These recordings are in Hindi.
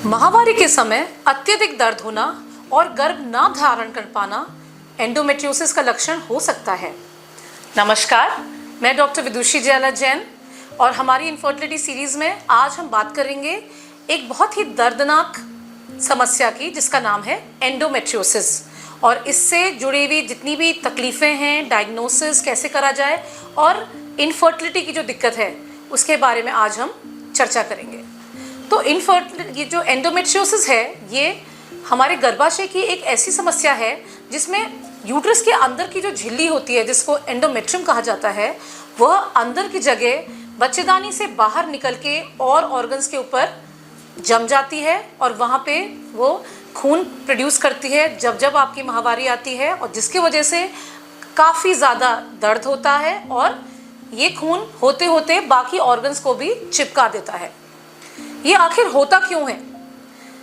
माहवारी के समय अत्यधिक दर्द होना और गर्भ ना धारण कर पाना एंडोमेट्रियोसिस का लक्षण हो सकता है। नमस्कार, मैं डॉक्टर विदुषी जयाला जैन और हमारी इनफर्टिलिटी सीरीज में आज हम बात करेंगे एक बहुत ही दर्दनाक समस्या की जिसका नाम है एंडोमेट्रियोसिस और इससे जुड़ी हुई जितनी भी तकलीफ़ें हैं, डायग्नोसिस कैसे करा जाए और इनफर्टिलिटी की जो दिक्कत है उसके बारे में आज हम चर्चा करेंगे। तो ये जो एंडोमेट्रियोसिस है ये हमारे गर्भाशय की एक ऐसी समस्या है जिसमें यूट्रस के अंदर की जो झिल्ली होती है जिसको एंडोमेट्रियम कहा जाता है वह अंदर की जगह बच्चेदानी से बाहर निकल के और ऑर्गन्स के ऊपर जम जाती है और वहाँ पे वो खून प्रोड्यूस करती है जब जब आपकी माहवारी आती है और जिसकी वजह से काफ़ी ज़्यादा दर्द होता है और ये खून होते होते बाकी ऑर्गन्स को भी चिपका देता है। ये आखिर होता क्यों है?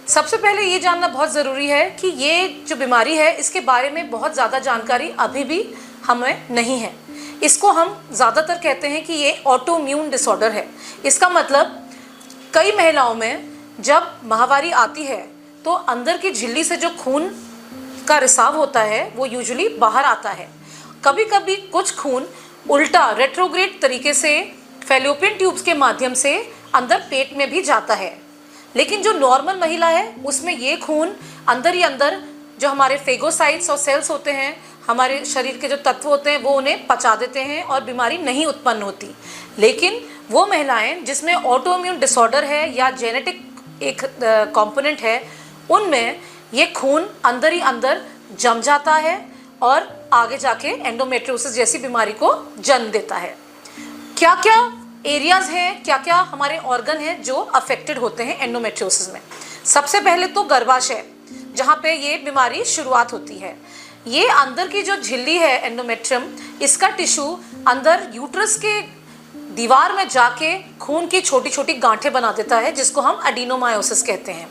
सबसे पहले ये जानना बहुत ज़रूरी है कि ये जो बीमारी है इसके बारे में बहुत ज़्यादा जानकारी अभी भी हमें नहीं है। इसको हम ज़्यादातर कहते हैं कि ये ऑटोइम्यून डिसऑर्डर है। इसका मतलब कई महिलाओं में जब माहवारी आती है तो अंदर की झिल्ली से जो खून का रिसाव होता है वो यूजुअली बाहर आता है। कभी कभी कुछ खून उल्टा रेट्रोग्रेड तरीके से फैलोपियन ट्यूब्स के माध्यम से अंदर पेट में भी जाता है, लेकिन जो नॉर्मल महिला है उसमें ये खून अंदर ही अंदर जो हमारे फेगोसाइट्स और सेल्स होते हैं, हमारे शरीर के जो तत्व होते हैं वो उन्हें पचा देते हैं और बीमारी नहीं उत्पन्न होती। लेकिन वो महिलाएं जिसमें ऑटोइम्यून डिसऑर्डर है या जेनेटिक एक कंपोनेंट है उनमें ये खून अंदर ही अंदर जम जाता है और आगे जाके एंडोमेट्रियोसिस जैसी बीमारी को जन्म देता है। क्या क्या एरियाज हैं, क्या क्या हमारे ऑर्गन हैं जो अफेक्टेड होते हैं एंडोमेट्रियोसिस में? सबसे पहले तो गर्भाशय, जहाँ पे ये बीमारी शुरुआत होती है। ये अंदर की जो झिल्ली है एंडोमेट्रियम, इसका टिश्यू अंदर यूट्रस के दीवार में जाके खून की छोटी छोटी गांठें बना देता है जिसको हम एडिनोमायोसिस कहते हैं।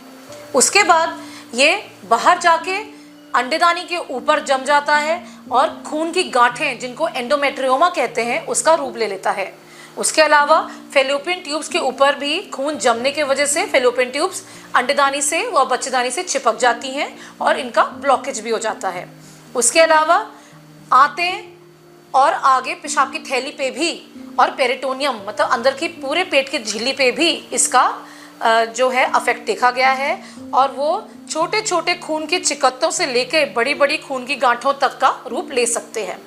उसके बाद ये बाहर जाके अंडेदानी के ऊपर जम जाता है और खून की गांठें जिनको एंडोमेट्रियोमा कहते हैं उसका रूप ले लेता है। उसके अलावा फैलोपियन ट्यूब्स के ऊपर भी खून जमने की वजह से फैलोपियन ट्यूब्स अंडेदानी से व बच्चेदानी से चिपक जाती हैं और इनका ब्लॉकेज भी हो जाता है। उसके अलावा आंतें और आगे पेशाब की थैली पे भी और पेरिटोनियम मतलब अंदर की पूरे पेट की झिल्ली पे भी इसका जो है अफेक्ट देखा गया है और वो छोटे छोटे खून की चिकत्तों से लेकर बड़ी बड़ी खून की गांठों तक का रूप ले सकते हैं।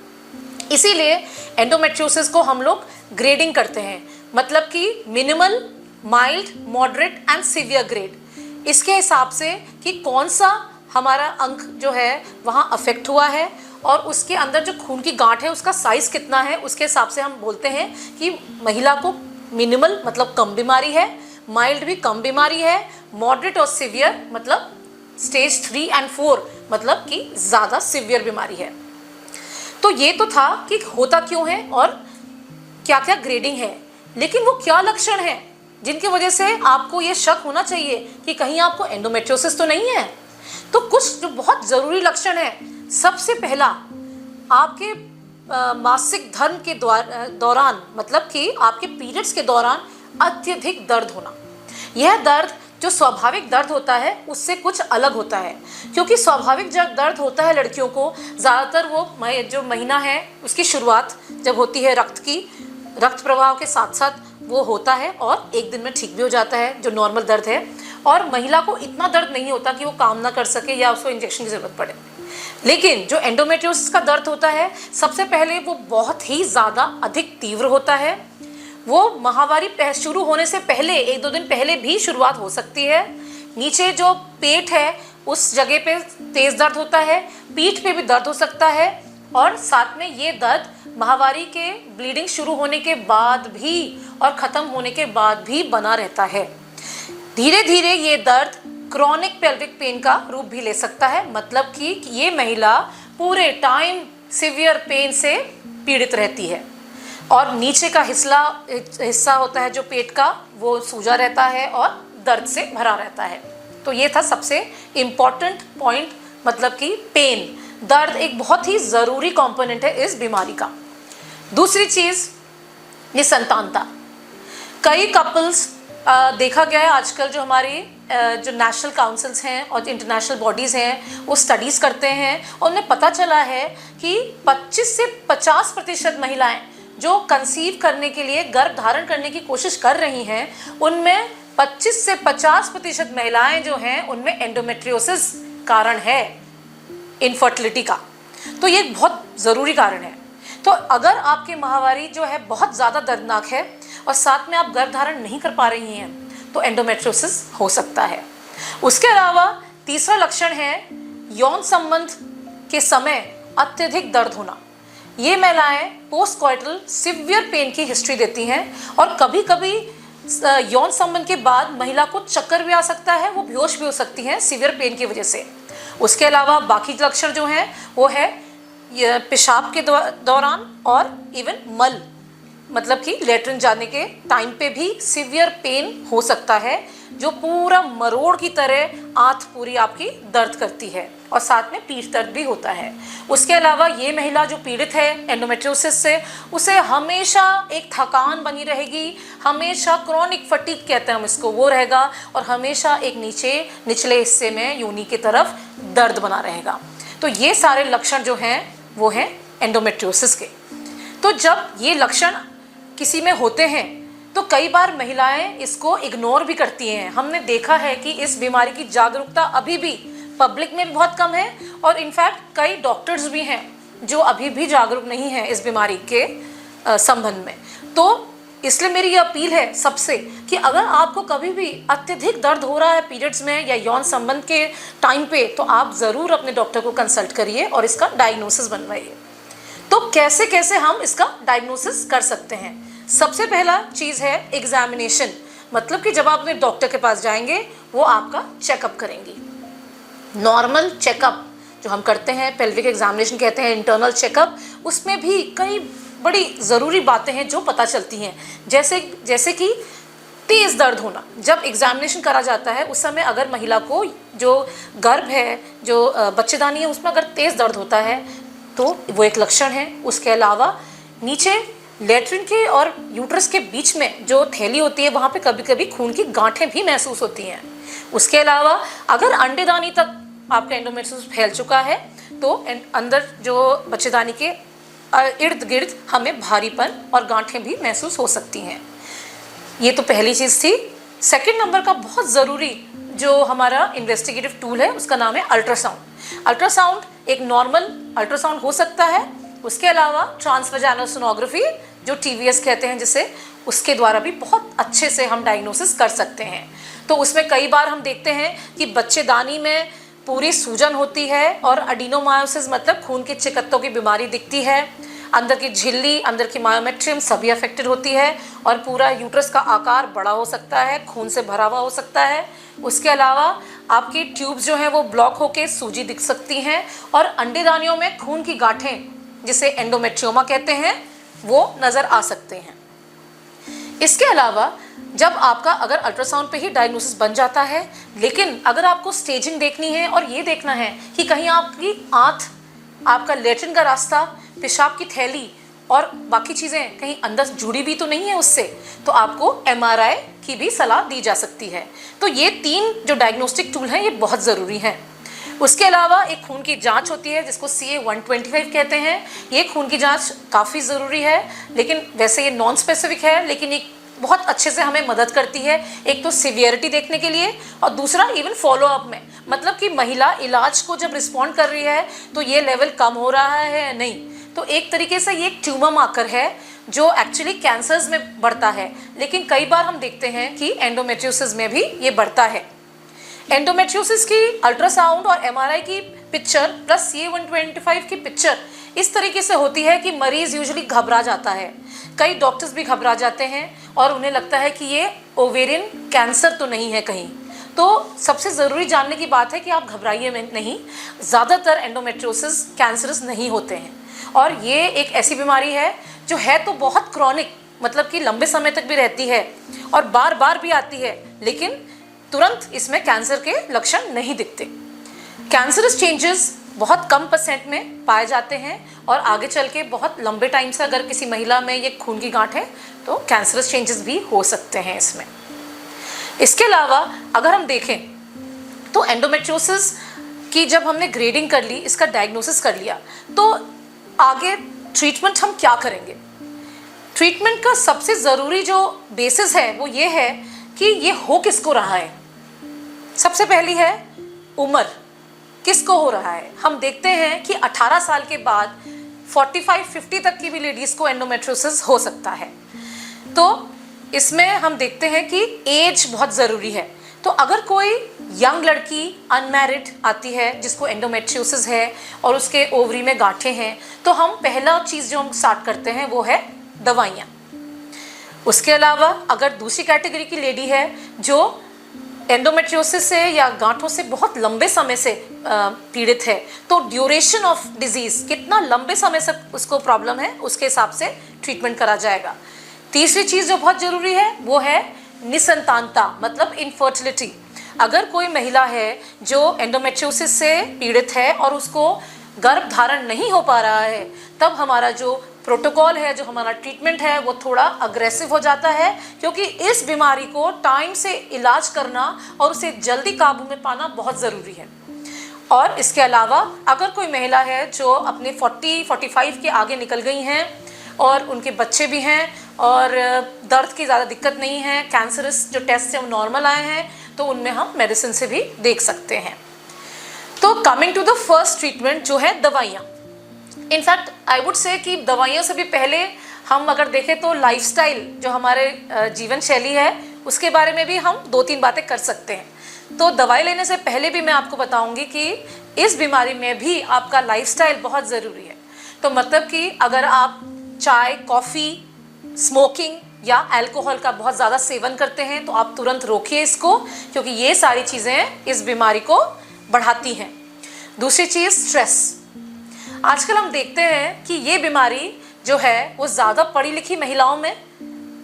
इसीलिए एंडोमेट्रियोसिस को हम लोग ग्रेडिंग करते हैं, मतलब कि minimal, mild, moderate and severe grade. इसके हिसाब से कि कौन सा हमारा अंग जो है वहाँ अफेक्ट हुआ है और उसके अंदर जो खून की गांठ है उसका साइज़ कितना है, उसके हिसाब से हम बोलते हैं कि महिला को मिनिमल मतलब कम बीमारी है, माइल्ड भी कम बीमारी है, मॉडरेट और सीवियर मतलब स्टेज 3 और 4 मतलब कि ज़्यादा सीवियर बीमारी है। तो ये तो था कि होता क्यों है और क्या क्या ग्रेडिंग है, लेकिन वो क्या लक्षण हैं जिनकी वजह से आपको ये शक होना चाहिए कि कहीं आपको एंडोमेट्रियोसिस तो नहीं है। तो कुछ जो बहुत ज़रूरी लक्षण है, सबसे पहला आपके मासिक धर्म के दौरान मतलब कि आपके पीरियड्स के दौरान अत्यधिक दर्द होना। यह दर्द जो स्वाभाविक दर्द होता है उससे कुछ अलग होता है, क्योंकि स्वाभाविक जब दर्द होता है लड़कियों को ज़्यादातर वो जो महीना है उसकी शुरुआत जब होती है रक्त प्रवाह के साथ साथ वो होता है और एक दिन में ठीक भी हो जाता है जो नॉर्मल दर्द है, और महिला को इतना दर्द नहीं होता कि वो काम ना कर सके या उसको इंजेक्शन की ज़रूरत पड़े। लेकिन जो एंडोमेट्रियोसिस का दर्द होता है सबसे पहले वो बहुत ही ज़्यादा अधिक तीव्र होता है। वो माहवारी शुरू होने से पहले 1-2 दिन पहले भी शुरुआत हो सकती है। नीचे जो पेट है उस जगह पे तेज़ दर्द होता है, पीठ पे भी दर्द हो सकता है और साथ में ये दर्द माहवारी के ब्लीडिंग शुरू होने के बाद भी और ख़त्म होने के बाद भी बना रहता है। धीरे धीरे ये दर्द क्रॉनिक पेल्विक पेन का रूप भी ले सकता है, मतलब कि ये महिला पूरे टाइम सीवियर पेन से पीड़ित रहती है और नीचे का हिस्सा होता है जो पेट का वो सूजा रहता है और दर्द से भरा रहता है। तो ये था सबसे इम्पॉर्टेंट पॉइंट, मतलब कि पेन, दर्द एक बहुत ही ज़रूरी कंपोनेंट है इस बीमारी का। दूसरी चीज़ निसंतानता। कई कपल्स देखा गया है आजकल जो हमारी जो नेशनल काउंसिल्स हैं और इंटरनेशनल बॉडीज़ हैं वो स्टडीज़ करते हैं और उन्हें पता चला है कि 25 से 50% महिलाएं जो कंसीव करने के लिए गर्भ धारण करने की कोशिश कर रही हैं उनमें 25 से 50% महिलाएं जो हैं उनमें एंडोमेट्रियोसिस कारण है इनफर्टिलिटी का। तो ये एक बहुत ज़रूरी कारण है। तो अगर आपकी माहवारी जो है बहुत ज़्यादा दर्दनाक है और साथ में आप गर्भ धारण नहीं कर पा रही हैं तो एंडोमेट्रियोसिस हो सकता है। उसके अलावा तीसरा लक्षण है यौन संबंध के समय अत्यधिक दर्द होना। ये महिलाएं पोस्ट कॉइटल सिवियर पेन की हिस्ट्री देती हैं और कभी कभी यौन संबंध के बाद महिला को चक्कर भी आ सकता है, वो बेहोश भी हो सकती हैं सिवियर पेन की वजह से। उसके अलावा बाकी लक्षण जो हैं वो है पेशाब के दौरान और इवन मल मतलब कि लेटरिन जाने के टाइम पे भी सिवियर पेन हो सकता है जो पूरा मरोड़ की तरह आंत पूरी आपकी दर्द करती है और साथ में पीठ दर्द भी होता है। उसके अलावा ये महिला जो पीड़ित है एंडोमेट्रियोसिस से उसे हमेशा एक थकान बनी रहेगी, हमेशा क्रॉनिक फटीग कहते हैं हम इसको, वो रहेगा और हमेशा एक निचले हिस्से में योनि की तरफ दर्द बना रहेगा। तो ये सारे लक्षण जो हैं वो हैं एंडोमेट्रियोसिस के। तो जब ये लक्षण किसी में होते हैं तो कई बार महिलाएं इसको इग्नोर भी करती हैं। हमने देखा है कि इस बीमारी की जागरूकता अभी भी पब्लिक में बहुत कम है और इनफैक्ट कई डॉक्टर्स भी हैं जो अभी भी जागरूक नहीं हैं इस बीमारी के संबंध में। तो इसलिए मेरी ये अपील है सबसे कि अगर आपको कभी भी अत्यधिक दर्द हो रहा है पीरियड्स में या यौन संबंध के टाइम पे तो आप ज़रूर अपने डॉक्टर को कंसल्ट करिए और इसका डायग्नोसिस बनवाइए। तो कैसे कैसे हम इसका डायग्नोसिस कर सकते हैं? सबसे पहला चीज़ है एग्जामिनेशन, मतलब कि जब आप अपने डॉक्टर के पास जाएंगे वो आपका चेकअप करेंगी। नॉर्मल चेकअप जो हम करते हैं पेल्विक एग्जामिनेशन कहते हैं, इंटरनल चेकअप, उसमें भी कई बड़ी ज़रूरी बातें हैं जो पता चलती हैं। जैसे कि तेज़ दर्द होना। जब एग्जामिनेशन करा जाता है उस समय अगर महिला को जो गर्भ है, जो बच्चेदानी है, उसमें अगर तेज़ दर्द होता है तो वो एक लक्षण है। उसके अलावा नीचे लेट्रिन के और यूट्रस के बीच में जो थैली होती है वहाँ पे कभी कभी खून की गांठें भी महसूस होती हैं। उसके अलावा अगर अंडेदानी तक आपका एंडोमेट्रियोसिस फैल चुका है तो अंदर जो बच्चेदानी के इर्द गिर्द हमें भारीपन और गांठें भी महसूस हो सकती हैं। ये तो पहली चीज़ थी। सेकंड नंबर का बहुत ज़रूरी जो हमारा इन्वेस्टिगेटिव टूल है उसका नाम है अल्ट्रासाउंड। अल्ट्रासाउंड एक नॉर्मल अल्ट्रासाउंड हो सकता है, उसके अलावा ट्रांसवेजाइनल सोनोग्राफी जो TVS कहते हैं जिसे, उसके द्वारा भी बहुत अच्छे से हम डायग्नोसिस कर सकते हैं। तो उसमें कई बार हम देखते हैं कि बच्चेदानी में पूरी सूजन होती है और एडिनोमायोसिस मतलब खून के चिकत्तों की बीमारी दिखती है, अंदर की झिल्ली, अंदर की मायोमेट्रियम सभी अफेक्टेड होती है और पूरा यूट्रस का आकार बड़ा हो सकता है, खून से भरा हुआ हो सकता है। उसके अलावा आपकी ट्यूब्स जो हैं वो ब्लॉक होकर सूजी दिख सकती हैं और अंडेदानियों में खून की गांठें जिसे एंडोमेट्रियोमा कहते हैं वो नज़र आ सकते हैं। इसके अलावा जब आपका अगर अल्ट्रासाउंड पे ही डायग्नोसिस बन जाता है, लेकिन अगर आपको स्टेजिंग देखनी है और ये देखना है कि कहीं आपकी आंत, आपका लेट्रिन का रास्ता, पेशाब की थैली और बाकी चीज़ें कहीं अंदर जुड़ी भी तो नहीं है उससे, तो आपको MRI की भी सलाह दी जा सकती है। तो ये 3 जो डायग्नोस्टिक टूल हैं ये बहुत ज़रूरी हैं। उसके अलावा एक खून की जांच होती है जिसको CA-125 कहते हैं। ये खून की जांच काफ़ी ज़रूरी है, लेकिन वैसे ये नॉन स्पेसिफिक है, लेकिन एक बहुत अच्छे से हमें मदद करती है। एक तो सीवियरिटी देखने के लिए और दूसरा इवन फॉलोअप में, मतलब कि महिला इलाज को जब रिस्पॉन्ड कर रही है तो ये लेवल कम हो रहा है या नहीं। तो एक तरीके से ये एक ट्यूमर मार्कर है जो एक्चुअली कैंसर्स में बढ़ता है, लेकिन कई बार हम देखते हैं कि एंडोमेट्रियोसिस में भी ये बढ़ता है। एंडोमेट्रियोसिस की अल्ट्रासाउंड और MRI की पिक्चर प्लस CA-125 की पिक्चर इस तरीके से होती है कि मरीज़ यूजुअली घबरा जाता है, कई डॉक्टर्स भी घबरा जाते हैं और उन्हें लगता है कि ये ओवेरियन कैंसर तो नहीं है कहीं। तो सबसे ज़रूरी जानने की बात है कि आप घबराइए नहीं, ज़्यादातर एंडोमेट्रियोसिस कैंसरस नहीं होते हैं और ये एक ऐसी बीमारी है जो है तो बहुत क्रॉनिक, मतलब कि लंबे समय तक भी रहती है और बार बार भी आती है, लेकिन तुरंत इसमें कैंसर के लक्षण नहीं दिखते। कैंसरस चेंजेस बहुत कम % में पाए जाते हैं और आगे चल के बहुत लंबे टाइम से अगर किसी महिला में ये खून की गांठ है तो कैंसरस चेंजेस भी हो सकते हैं इसमें। इसके अलावा अगर हम देखें तो एंडोमेट्रियोसिस की जब हमने ग्रेडिंग कर ली, इसका डायग्नोसिस कर लिया, तो आगे ट्रीटमेंट हम क्या करेंगे? ट्रीटमेंट का सबसे ज़रूरी जो बेसिस है वो ये है कि ये हो किसको रहा है। सबसे पहली है उम्र, किसको हो रहा है। हम देखते हैं कि 18 साल के बाद 45-50 तक की भी लेडीज़ को एंडोमेट्रियोसिस हो सकता है। तो इसमें हम देखते हैं कि एज बहुत ज़रूरी है। तो अगर कोई यंग लड़की अनमैरिड आती है जिसको एंडोमेट्रियोसिस है और उसके ओवरी में गांठें हैं, तो हम पहला चीज़ जो हम स्टार्ट करते हैं वो है दवाइयाँ। उसके अलावा अगर दूसरी कैटेगरी की लेडी है जो एंडोमेट्रियोसिस से या गांठों से बहुत लंबे समय से पीड़ित है, तो ड्यूरेशन ऑफ डिजीज़, कितना लंबे समय से उसको प्रॉब्लम है, उसके हिसाब से ट्रीटमेंट करा जाएगा। तीसरी चीज़ जो बहुत ज़रूरी है वो है निसंतानता, मतलब इनफर्टिलिटी। अगर कोई महिला है जो एंडोमेट्रियोसिस से पीड़ित है और उसको गर्भ धारण नहीं हो पा रहा है, तब हमारा जो प्रोटोकॉल है, जो हमारा ट्रीटमेंट है, वो थोड़ा अग्रेसिव हो जाता है, क्योंकि इस बीमारी को टाइम से इलाज करना और उसे जल्दी काबू में पाना बहुत ज़रूरी है। और इसके अलावा अगर कोई महिला है जो अपने 40-45 के आगे निकल गई हैं और उनके बच्चे भी हैं और दर्द की ज़्यादा दिक्कत नहीं है, कैंसरस जो टेस्ट है वो नॉर्मल आए हैं, तो उनमें हम मेडिसिन से भी देख सकते हैं। तो coming to the first treatment जो है दवाइयाँ। इनफैक्ट आई वुड से कि दवाइयों से भी पहले हम अगर देखें तो लाइफस्टाइल जो हमारे जीवन शैली है उसके बारे में भी हम 2-3 बातें कर सकते हैं। तो दवाई लेने से पहले भी मैं आपको बताऊंगी कि इस बीमारी में भी आपका लाइफस्टाइल बहुत ज़रूरी है। तो मतलब कि अगर आप चाय, कॉफ़ी, स्मोकिंग या अल्कोहल का बहुत ज़्यादा सेवन करते हैं तो आप तुरंत रोकिए इसको, क्योंकि ये सारी चीज़ें इस बीमारी को बढ़ाती हैं। दूसरी चीज़ स्ट्रेस। आजकल हम देखते हैं कि ये बीमारी जो है वो ज़्यादा पढ़ी लिखी महिलाओं में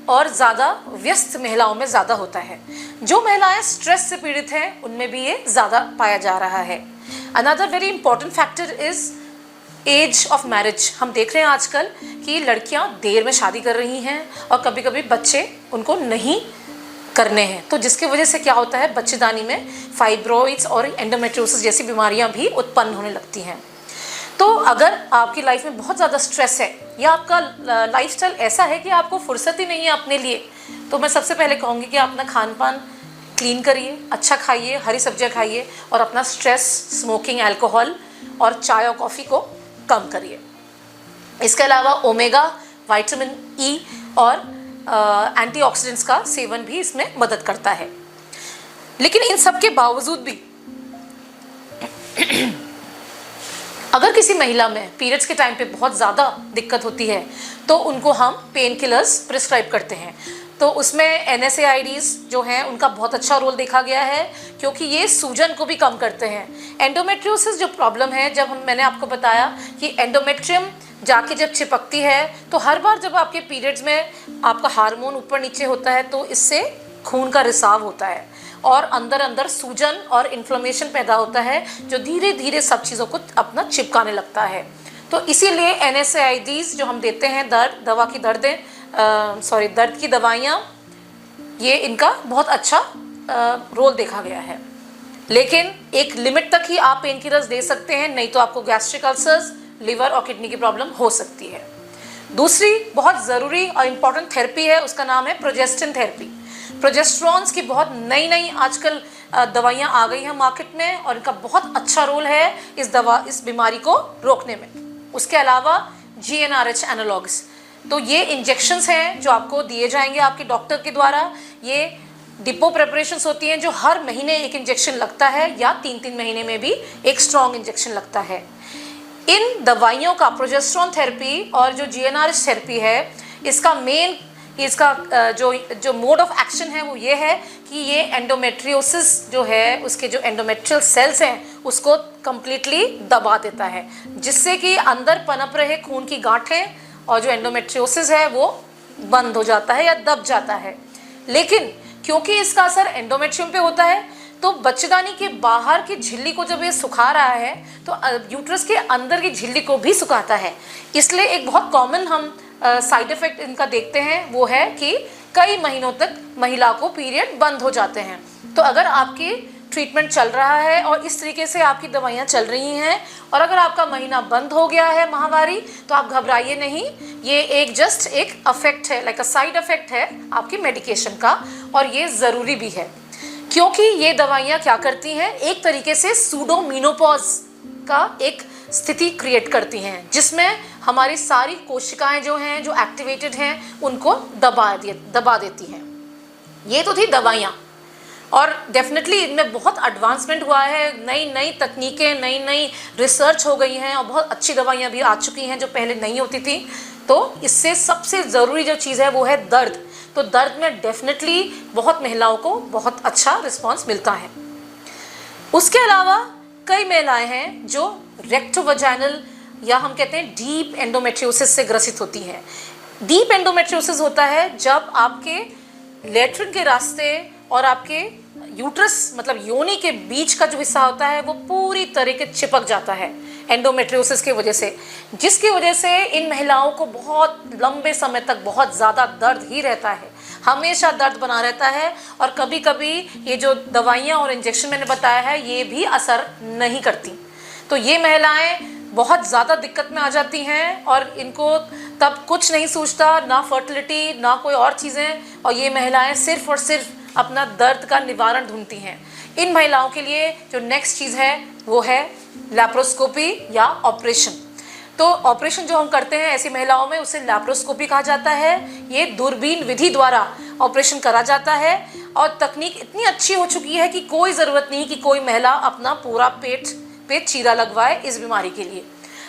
और ज़्यादा व्यस्त महिलाओं में ज़्यादा होता है। जो महिलाएं स्ट्रेस से पीड़ित हैं उनमें भी ये ज़्यादा पाया जा रहा है। Another very important factor is age of marriage. हम देख रहे हैं आजकल कि लड़कियां देर में शादी कर रही हैं और कभी कभी बच्चे उनको नहीं करने हैं, तो जिसकी वजह से क्या होता है, बच्चेदानी में फाइब्रॉइड्स और एंडोमेट्रियोसिस जैसी बीमारियां भी उत्पन्न होने लगती हैं। तो अगर आपकी लाइफ में बहुत ज़्यादा स्ट्रेस है या आपका लाइफस्टाइल ऐसा है कि आपको फुर्सत ही नहीं है अपने लिए, तो मैं सबसे पहले कहूँगी कि आप अपना खान पान क्लीन करिए, अच्छा खाइए, हरी सब्जियाँ खाइए और अपना स्ट्रेस, स्मोकिंग, अल्कोहल और चाय और कॉफ़ी को कम करिए। इसके अलावा ओमेगा, विटामिन ई और एंटीऑक्सीडेंट्स का सेवन भी इसमें मदद करता है। लेकिन इन सब के बावजूद भी अगर किसी महिला में पीरियड्स के टाइम पे बहुत ज़्यादा दिक्कत होती है तो उनको हम पेन किलर्स प्रिस्क्राइब करते हैं। तो उसमें NSAIDs जो हैं उनका बहुत अच्छा रोल देखा गया है, क्योंकि ये सूजन को भी कम करते हैं। एंडोमेट्रियोसिस जो प्रॉब्लम है, जब मैंने आपको बताया कि एंडोमेट्रियम जाके जब चिपकती है तो हर बार जब आपके पीरियड्स में आपका हार्मोन ऊपर नीचे होता है तो इससे खून का रिसाव होता है और अंदर अंदर सूजन और इन्फ्लेमेशन पैदा होता है, जो धीरे धीरे सब चीज़ों को अपना चिपकाने लगता है। तो इसीलिए NSAIDs जो हम देते हैं, दर्द की दवाइयाँ, ये इनका बहुत अच्छा रोल देखा गया है। लेकिन एक लिमिट तक ही आप पेन किलर्स दे सकते हैं, नहीं तो आपको गैस्ट्रिक अल्सर्स, लिवर और किडनी की प्रॉब्लम हो सकती है। दूसरी बहुत ज़रूरी और इम्पॉर्टेंट थेरेपी है, उसका नाम है प्रोजेस्टिन थेरेपी। प्रोजेस्टेरॉन्स की बहुत नई आजकल दवाइयाँ आ गई हैं मार्केट में और इनका बहुत अच्छा रोल है इस बीमारी को रोकने में। उसके अलावा GnRH एनालॉग्स, तो ये इंजेक्शंस हैं जो आपको दिए जाएंगे आपके डॉक्टर के द्वारा। ये डिपो प्रिपरेशंस होती हैं जो हर महीने एक इंजेक्शन लगता है या 3-3 महीने में भी एक स्ट्रॉन्ग इंजेक्शन लगता है। इन दवाइयों का प्रोजेस्टेरॉन थेरेपी और जो GnRH थेरेपी है, इसका जो मोड ऑफ एक्शन है वो ये है कि ये एंडोमेट्रियोसिस जो है, उसके जो एंडोमेट्रियल सेल्स हैं उसको कम्प्लीटली दबा देता है, जिससे कि अंदर पनप रहे खून की गांठें और जो एंडोमेट्रियोसिस है वो बंद हो जाता है या दब जाता है। लेकिन क्योंकि इसका असर एंडोमेट्रियम पे होता है, तो बच्चेदानी के बाहर की झिल्ली को जब ये सुखा रहा है तो यूट्रस के अंदर की झिल्ली को भी सुखाता है। इसलिए एक बहुत कॉमन हम साइड इफ़ेक्ट इनका देखते हैं, वो है कि कई महीनों तक महिला को पीरियड बंद हो जाते हैं। तो अगर आपकी ट्रीटमेंट चल रहा है और इस तरीके से आपकी दवाइयाँ चल रही हैं और अगर आपका महीना बंद हो गया है माहवारी, तो आप घबराइए नहीं। ये एक जस्ट एक अफेक्ट है, लाइक अ साइड इफेक्ट है आपकी मेडिकेशन का, और ये ज़रूरी भी है क्योंकि ये दवाइयाँ क्या करती हैं, एक तरीके से सूडो मेनोपॉज का एक स्थिति क्रिएट करती हैं जिसमें हमारी सारी कोशिकाएं जो हैं, जो एक्टिवेटेड हैं, उनको दबा देती हैं। ये तो थी दवाइयाँ, और डेफिनेटली इनमें बहुत एडवांसमेंट हुआ है, नई नई तकनीकें, नई नई रिसर्च हो गई हैं और बहुत अच्छी दवाइयाँ भी आ चुकी हैं जो पहले नहीं होती थी। तो इससे सबसे ज़रूरी जो चीज़ है वो है दर्द। तो दर्द में डेफिनेटली बहुत महिलाओं को बहुत अच्छा रिस्पांस मिलता है। उसके अलावा कई महिलाएं हैं जो रेक्टोवजाइनल या हम कहते हैं डीप एंडोमेट्रियोसिस से ग्रसित होती हैं। डीप एंडोमेट्रियोसिस होता है जब आपके लेट्रिन के रास्ते और आपके यूट्रस मतलब योनि के बीच का जो हिस्सा होता है वो पूरी तरह से चिपक जाता है एंडोमेट्रियोसिस की वजह से, जिसकी वजह से इन महिलाओं को बहुत लंबे समय तक बहुत ज़्यादा दर्द ही रहता है, हमेशा दर्द बना रहता है। और कभी कभी ये जो दवाइयाँ और इंजेक्शन मैंने बताया है ये भी असर नहीं करती। तो ये महिलाएं बहुत ज़्यादा दिक्कत में आ जाती हैं और इनको तब कुछ नहीं सूझता, ना फर्टिलिटी ना कोई और चीज़ें, और ये महिलाएं सिर्फ और सिर्फ अपना दर्द का निवारण ढूंढती हैं। इन महिलाओं के लिए जो नेक्स्ट चीज़ है वो है लैप्रोस्कोपी या ऑपरेशन। तो ऑपरेशन जो हम करते हैं ऐसी महिलाओं में उसे लैप्रोस्कोपी कहा जाता है। ये दूरबीन विधि द्वारा ऑपरेशन करा जाता है और तकनीक इतनी अच्छी हो चुकी है कि कोई ज़रूरत नहीं कि कोई महिला अपना पूरा पेट पे चीरा लगवाए इस बीमारी के लिए।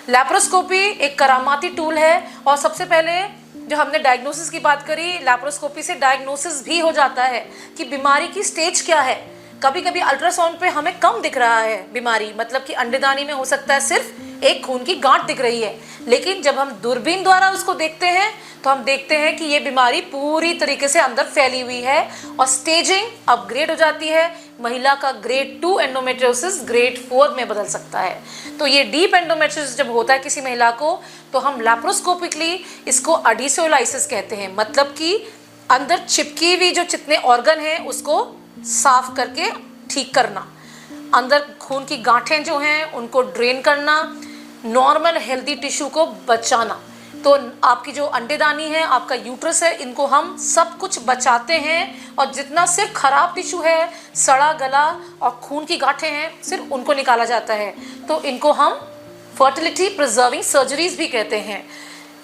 लैप्रोस्कोपी एक करामाती टूल है और सबसे पहले जो हमने डायग्नोसिस की बात करी, लैप्रोस्कोपी से डायग्नोसिस भी हो जाता है कि बीमारी की स्टेज क्या है। कभी कभी अल्ट्रासाउंड पे हमें कम दिख रहा है बीमारी, मतलब कि अंडेदानी में हो सकता है सिर्फ एक खून की गांठ दिख रही है, लेकिन जब हम दूरबीन द्वारा उसको देखते हैं तो हम देखते हैं कि ये बीमारी पूरी तरीके से अंदर फैली हुई है और स्टेजिंग अपग्रेड हो जाती है। महिला का ग्रेड 2 एंडोमेट्रियोसिस ग्रेड 4 में बदल सकता है। तो ये डीप एंडोमेट्रियोसिस जब होता है किसी महिला को तो हम लैप्रोस्कोपिकली इसको अडीसोलाइसिस कहते हैं, मतलब कि अंदर चिपकी हुई जो जितने ऑर्गन हैं उसको साफ करके ठीक करना, अंदर खून की गांठें जो हैं उनको ड्रेन करना, नॉर्मल हेल्दी टिश्यू को बचाना। तो आपकी जो अंडेदानी है, आपका यूट्रस है, इनको हम सब कुछ बचाते हैं और जितना सिर्फ खराब टिश्यू है, सड़ा गला और खून की गांठें हैं, सिर्फ उनको निकाला जाता है। तो इनको हम फर्टिलिटी प्रिजर्विंग सर्जरीज भी कहते हैं।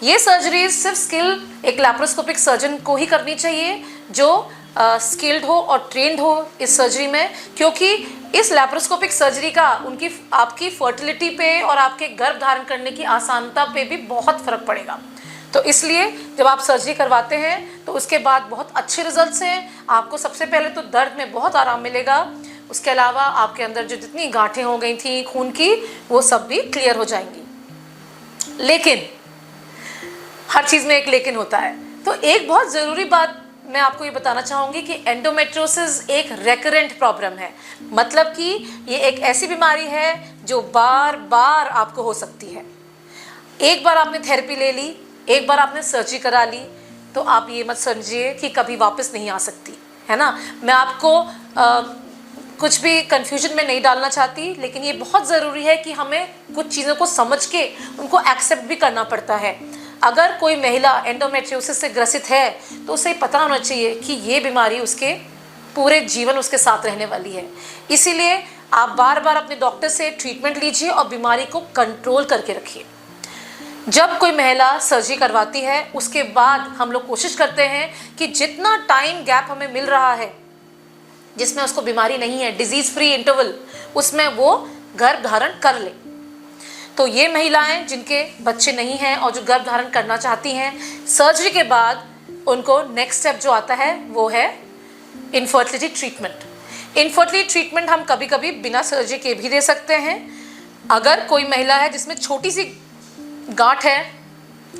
ये सर्जरीज सिर्फ स्किल एक लैप्रोस्कोपिक सर्जन को ही करनी चाहिए जो स्किल्ड हो और ट्रेंड हो इस सर्जरी में, क्योंकि इस लैप्रोस्कोपिक सर्जरी का उनकी आपकी फर्टिलिटी पे और आपके गर्भ धारण करने की आसानता पे भी बहुत फ़र्क पड़ेगा। तो इसलिए जब आप सर्जरी करवाते हैं तो उसके बाद बहुत अच्छे रिजल्ट्स हैं। आपको सबसे पहले तो दर्द में बहुत आराम मिलेगा, उसके अलावा आपके अंदर जो जितनी गांठें हो गई थी खून की वो सब भी क्लियर हो जाएंगी। लेकिन हर चीज़ में एक लेकिन होता है। तो एक बहुत ज़रूरी बात मैं आपको ये बताना चाहूँगी कि एंडोमेट्रियोसिस एक रेकरेंट प्रॉब्लम है, मतलब कि ये एक ऐसी बीमारी है जो बार बार आपको हो सकती है। एक बार आपने थेरेपी ले ली, एक बार आपने सर्जरी करा ली, तो आप ये मत समझिए कि कभी वापस नहीं आ सकती, है ना। मैं आपको कुछ भी कंफ्यूजन में नहीं डालना चाहती, लेकिन ये बहुत ज़रूरी है कि हमें कुछ चीज़ों को समझ के उनको एक्सेप्ट भी करना पड़ता है। अगर कोई महिला एंडोमेट्रियोसिस से ग्रसित है तो उसे पता होना चाहिए कि ये बीमारी उसके पूरे जीवन उसके साथ रहने वाली है। इसीलिए आप बार बार अपने डॉक्टर से ट्रीटमेंट लीजिए और बीमारी को कंट्रोल करके रखिए। जब कोई महिला सर्जरी करवाती है उसके बाद हम लोग कोशिश करते हैं कि जितना टाइम गैप हमें मिल रहा है जिसमें उसको बीमारी नहीं है, डिजीज़ फ्री इंटरवल, उसमें वो गर्भ धारण कर ले। तो ये महिलाएं जिनके बच्चे नहीं हैं और जो गर्भ धारण करना चाहती हैं, सर्जरी के बाद उनको नेक्स्ट स्टेप जो आता है वो है इनफर्टिलिटी ट्रीटमेंट। इनफर्टिलिटी ट्रीटमेंट हम कभी कभी बिना सर्जरी के भी दे सकते हैं। अगर कोई महिला है जिसमें छोटी सी गांठ है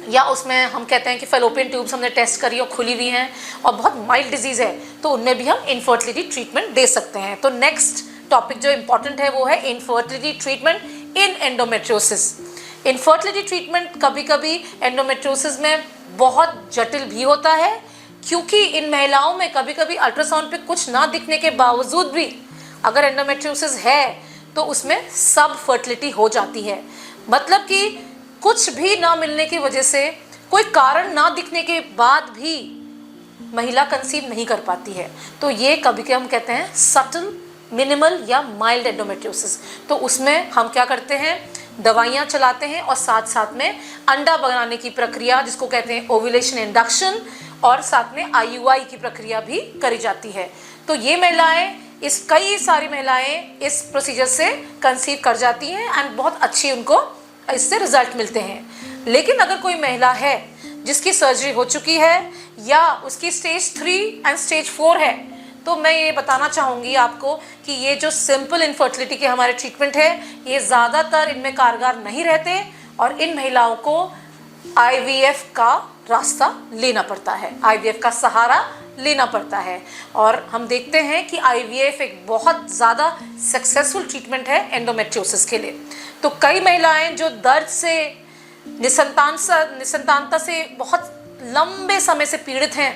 या उसमें हम कहते हैं कि फैलोपियन ट्यूब्स हमने टेस्ट करी और खुली हुई हैं और बहुत माइल्ड डिजीज़ है, तो उनमें भी हम इनफर्टिलिटी ट्रीटमेंट दे सकते हैं। तो नेक्स्ट टॉपिक जो इम्पॉर्टेंट है वो है इनफर्टिलिटी ट्रीटमेंट इन एंडोमेट्रियोसिस। इनफर्टिलिटी ट्रीटमेंट कभी कभी एंडोमेट्रियोसिस में बहुत जटिल भी होता है, क्योंकि इन महिलाओं में कभी कभी अल्ट्रासाउंड पे कुछ ना दिखने के बावजूद भी अगर एंडोमेट्रियोसिस है तो उसमें सब फर्टिलिटी हो जाती है। मतलब कि कुछ भी ना मिलने की वजह से, कोई कारण ना दिखने के बाद भी महिला कंसीव नहीं कर पाती है। तो ये कभी कभी हम कहते हैं सटल, मिनिमल या माइल्ड एंडोमेट्रियोसिस। तो उसमें हम क्या करते हैं, दवाइयाँ चलाते हैं और साथ साथ में अंडा बनाने की प्रक्रिया जिसको कहते हैं ओव्यूलेशन इंडक्शन, और साथ में IUI की प्रक्रिया भी करी जाती है। तो ये महिलाएं, कई सारी महिलाएं इस प्रोसीजर से कंसीव कर जाती हैं एंड बहुत अच्छी उनको इससे रिजल्ट मिलते हैं। लेकिन अगर कोई महिला है जिसकी सर्जरी हो चुकी है या उसकी स्टेज 3 एंड स्टेज 4 है, तो मैं ये बताना चाहूँगी आपको कि ये जो सिंपल इनफर्टिलिटी के हमारे ट्रीटमेंट है, ये ज़्यादातर इनमें कारगर नहीं रहते और इन महिलाओं को IVF का रास्ता लेना पड़ता है, IVF का सहारा लेना पड़ता है। और हम देखते हैं कि IVF एक बहुत ज़्यादा सक्सेसफुल ट्रीटमेंट है एंडोमेट्रियोसिस के लिए। तो कई महिलाएं जो दर्द से, निसंतानता से बहुत लंबे समय से पीड़ित हैं,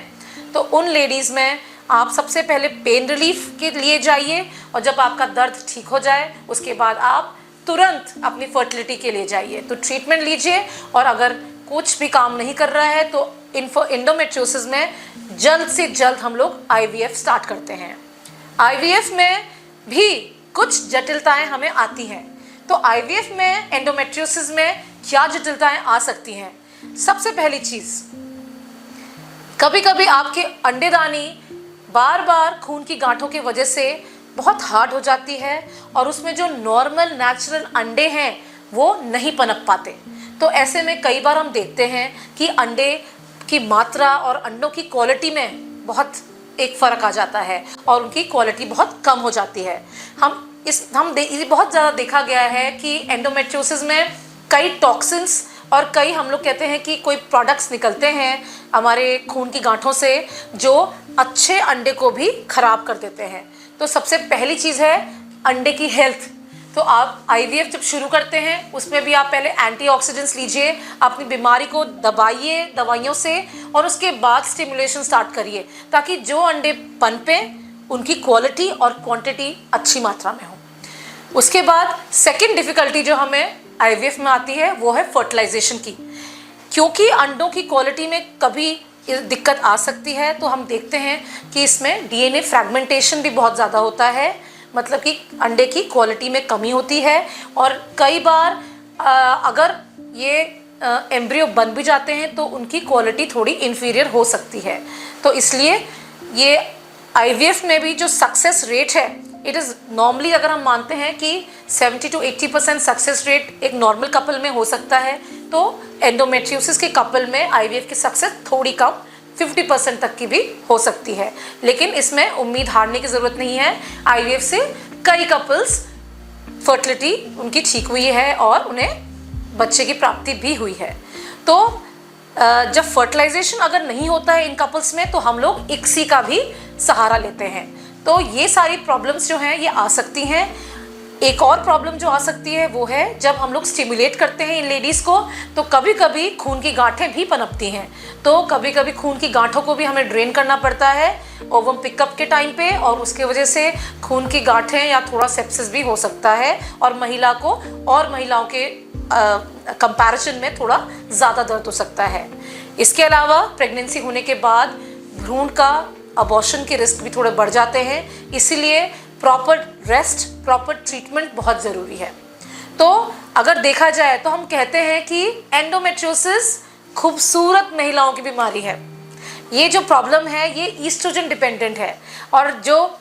तो उन लेडीज़ में आप सबसे पहले पेन रिलीफ के लिए जाइए और जब आपका दर्द ठीक हो जाए उसके बाद आप तुरंत अपनी फर्टिलिटी के लिए जाइए। तो ट्रीटमेंट लीजिए और अगर कुछ भी काम नहीं कर रहा है तो एंडोमेट्रियोसिस में जल्द से जल्द हम लोग IVF स्टार्ट करते हैं। IVF में भी कुछ जटिलताएं हमें आती हैं। तो IVF में एंडोमेट्रियोसिस में क्या जटिलताएं आ सकती हैं? सबसे पहली चीज़, कभी कभी आपके अंडेदानी बार बार खून की गांठों की वजह से बहुत हार्ड हो जाती है और उसमें जो नॉर्मल नेचुरल अंडे हैं वो नहीं पनप पाते। तो ऐसे में कई बार हम देखते हैं कि अंडे की मात्रा और अंडों की क्वालिटी में बहुत एक फ़र्क आ जाता है और उनकी क्वालिटी बहुत कम हो जाती है। बहुत ज़्यादा देखा गया है कि एंडोमेट्रियोसिस में कई टॉक्सिन्स और कई हम लोग कहते हैं कि कोई प्रोडक्ट्स निकलते हैं हमारे खून की गांठों से जो अच्छे अंडे को भी ख़राब कर देते हैं। तो सबसे पहली चीज़ है अंडे की हेल्थ। तो आप IVF जब शुरू करते हैं उसमें भी आप पहले एंटीऑक्सीडेंट्स लीजिए, अपनी बीमारी को दबाइए दवाइयों से और उसके बाद स्टिमुलेशन स्टार्ट करिए ताकि जो अंडे पनपें उनकी क्वालिटी और क्वांटिटी अच्छी मात्रा में हो। उसके बाद सेकंड डिफ़िकल्टी जो हमें IVF में आती है वो है फर्टिलाइजेशन की। क्योंकि अंडों की क्वालिटी में कभी दिक्कत आ सकती है तो हम देखते हैं कि इसमें DNA फ्रैगमेंटेशन भी बहुत ज़्यादा होता है, मतलब कि अंडे की क्वालिटी में कमी होती है और कई बार अगर ये एम्ब्रियो बन भी जाते हैं तो उनकी क्वालिटी थोड़ी इन्फीरियर हो सकती है। तो इसलिए ये IVF में भी जो सक्सेस रेट है, इट इज़ नॉर्मली अगर हम मानते हैं कि 70 to 80% सक्सेस रेट एक नॉर्मल कपल में हो सकता है, तो एंडोमेट्रियोसिस के कपल में IVF की सक्सेस थोड़ी कम 50% तक की भी हो सकती है। लेकिन इसमें उम्मीद हारने की ज़रूरत नहीं है। IVF से कई कपल्स फर्टिलिटी उनकी ठीक हुई है और उन्हें बच्चे की प्राप्ति भी हुई है। तो जब फर्टिलाइजेशन अगर नहीं होता है इन कपल्स में तो हम लोग ICSI का भी सहारा लेते हैं। तो ये सारी प्रॉब्लम्स जो हैं ये आ सकती हैं। एक और प्रॉब्लम जो आ सकती है वो है जब हम लोग स्टिमुलेट करते हैं इन लेडीज़ को तो कभी कभी खून की गांठें भी पनपती हैं। तो कभी कभी खून की गांठों को भी हमें ड्रेन करना पड़ता है ओवम पिकअप के टाइम पे और उसके वजह से खून की गांठें या थोड़ा सेप्सिस भी हो सकता है और महिला को और महिलाओं के कंपैरिजन में थोड़ा ज़्यादा दर्द हो सकता है। इसके अलावा प्रेगनेंसी होने के बाद भ्रूण का अबॉर्शन के रिस्क भी थोड़े बढ़ जाते हैं, इसीलिए प्रॉपर रेस्ट, प्रॉपर ट्रीटमेंट बहुत ज़रूरी है। तो अगर देखा जाए तो हम कहते हैं कि एंडोमेट्रियोसिस खूबसूरत महिलाओं की बीमारी है। ये जो प्रॉब्लम है ये ईस्ट्रोजन डिपेंडेंट है और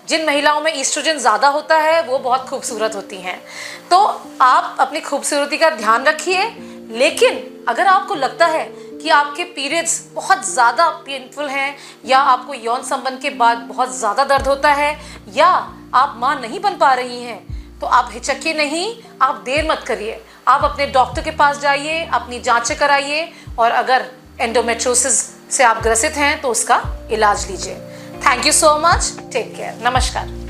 जिन महिलाओं में ईस्ट्रोजन ज़्यादा होता है वो बहुत खूबसूरत होती हैं। तो आप अपनी खूबसूरती का ध्यान रखिए, लेकिन अगर आपको लगता है कि आपके पीरियड्स बहुत ज़्यादा पेनफुल हैं या आपको यौन संबंध के बाद बहुत ज़्यादा दर्द होता है या आप माँ नहीं बन पा रही हैं तो आप हिचकिए नहीं, आप देर मत करिए, आप अपने डॉक्टर के पास जाइए, अपनी जांचें कराइए और अगर एंडोमेट्रियोसिस से आप ग्रसित हैं तो उसका इलाज लीजिए। Thank you so much, take care, नमस्कार।